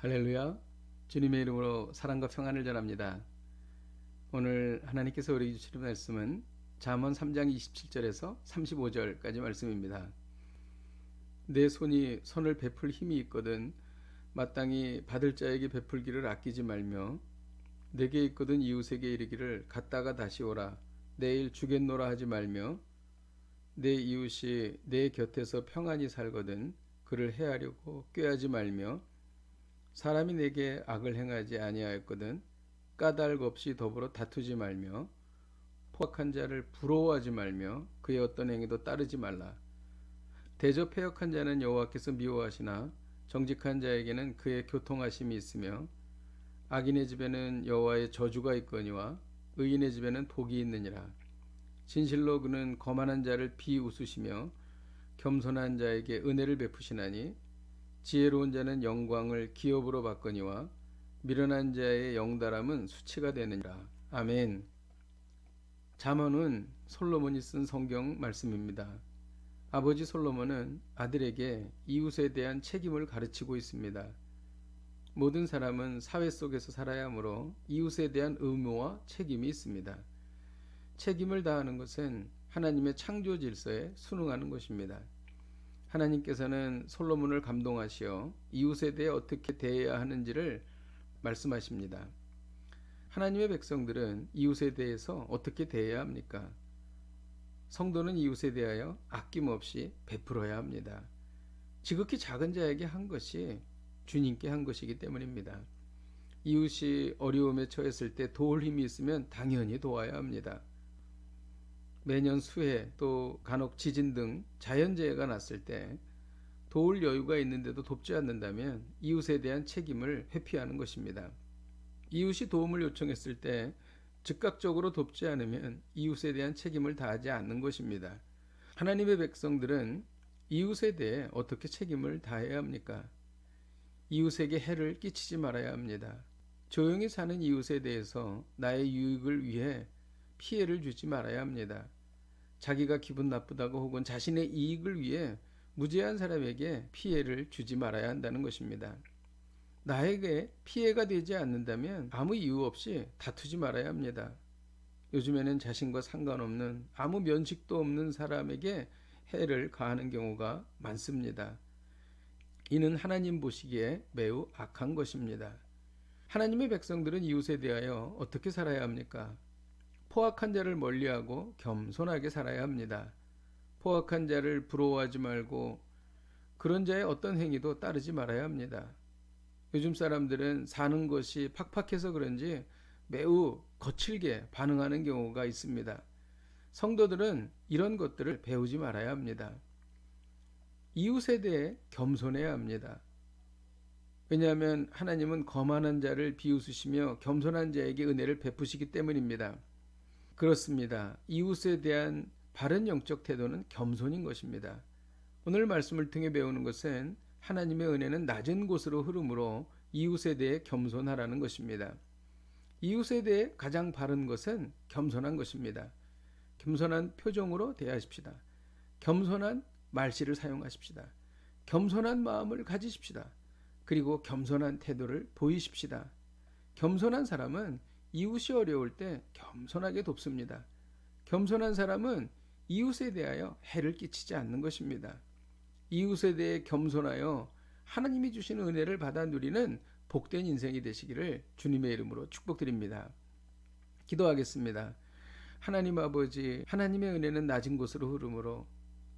할렐루야. 주님의 이름으로 사랑과 평안을 전합니다. 오늘 하나님께서 우리에게 주시는 말씀은 잠언 3장 27절에서 35절까지 말씀입니다. 내 손이 선을 베풀 힘이 있거든 마땅히 받을 자에게 베풀기를 아끼지 말며 내게 있거든 이웃에게 이르기를 갔다가 다시 오라 내일 주겠노라 하지 말며 내 이웃이 내 곁에서 평안히 살거든 그를 해하려고 꾀하지 말며 사람이 내게 악을 행하지 아니하였거든 까닭 없이 더불어 다투지 말며 포악한 자를 부러워하지 말며 그의 어떤 행위도 따르지 말라. 대저 패역한 자는 여호와께서 미워하시나 정직한 자에게는 그의 교통하심이 있으며 악인의 집에는 여호와의 저주가 있거니와 의인의 집에는 복이 있느니라. 진실로 그는 거만한 자를 비웃으시며 겸손한 자에게 은혜를 베푸시나니 지혜로운 자는 영광을 기업으로 받거니와 미련한 자의 영달함은 수치가 되느니라. 아멘. 잠언은 솔로몬이 쓴 성경 말씀입니다. 아버지 솔로몬은 아들에게 이웃에 대한 책임을 가르치고 있습니다. 모든 사람은 사회 속에서 살아야 하므로 이웃에 대한 의무와 책임이 있습니다. 책임을 다하는 것은 하나님의 창조 질서에 순응하는 것입니다. 하나님께서는 솔로몬을 감동하시어 이웃에 대해 어떻게 대해야 하는지를 말씀하십니다. 하나님의 백성들은 이웃에 대해서 어떻게 대해야 합니까? 성도는 이웃에 대하여 아낌없이 베풀어야 합니다. 지극히 작은 자에게 한 것이 주님께 한 것이기 때문입니다. 이웃이 어려움에 처했을 때 도울 힘이 있으면 당연히 도와야 합니다. 매년 수해 또 간혹 지진 등 자연재해가 났을 때 도울 여유가 있는데도 돕지 않는다면 이웃에 대한 책임을 회피하는 것입니다. 이웃이 도움을 요청했을 때 즉각적으로 돕지 않으면 이웃에 대한 책임을 다하지 않는 것입니다. 하나님의 백성들은 이웃에 대해 어떻게 책임을 다해야 합니까? 이웃에게 해를 끼치지 말아야 합니다. 조용히 사는 이웃에 대해서 나의 유익을 위해 피해를 주지 말아야 합니다. 자기가 기분 나쁘다고 혹은 자신의 이익을 위해 무죄한 사람에게 피해를 주지 말아야 한다는 것입니다. 나에게 피해가 되지 않는다면 아무 이유 없이 다투지 말아야 합니다. 요즘에는 자신과 상관없는 아무 면식도 없는 사람에게 해를 가하는 경우가 많습니다. 이는 하나님 보시기에 매우 악한 것입니다. 하나님의 백성들은 이웃에 대하여 어떻게 살아야 합니까? 포악한 자를 멀리하고 겸손하게 살아야 합니다. 포악한 자를 부러워하지 말고 그런 자의 어떤 행위도 따르지 말아야 합니다. 요즘 사람들은 사는 것이 팍팍해서 그런지 매우 거칠게 반응하는 경우가 있습니다. 성도들은 이런 것들을 배우지 말아야 합니다. 이웃에 대해 겸손해야 합니다. 왜냐하면 하나님은 거만한 자를 비웃으시며 겸손한 자에게 은혜를 베푸시기 때문입니다. 그렇습니다. 이웃에 대한 바른 영적 태도는 겸손인 것입니다. 오늘 말씀을 통해 배우는 것은 하나님의 은혜는 낮은 곳으로 흐르므로 이웃에 대해 겸손하라는 것입니다. 이웃에 대해 가장 바른 것은 겸손한 것입니다. 겸손한 표정으로 대하십시다. 겸손한 말씨를 사용하십시다. 겸손한 마음을 가지십시다. 그리고 겸손한 태도를 보이십시다. 겸손한 사람은 이웃이 어려울 때 겸손하게 돕습니다. 겸손한 사람은 이웃에 대하여 해를 끼치지 않는 것입니다. 이웃에 대해 겸손하여 하나님이 주시는 은혜를 받아 누리는 복된 인생이 되시기를 주님의 이름으로 축복드립니다. 기도하겠습니다. 하나님 아버지, 하나님의 은혜는 낮은 곳으로 흐르므로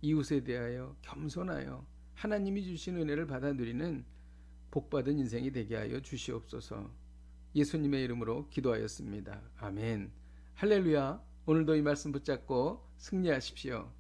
이웃에 대하여 겸손하여 하나님이 주신 은혜를 받아 누리는 복받은 인생이 되게 하여 주시옵소서. 예수님의 이름으로 기도하였습니다. 아멘. 할렐루야. 오늘도 이 말씀 붙잡고 승리하십시오.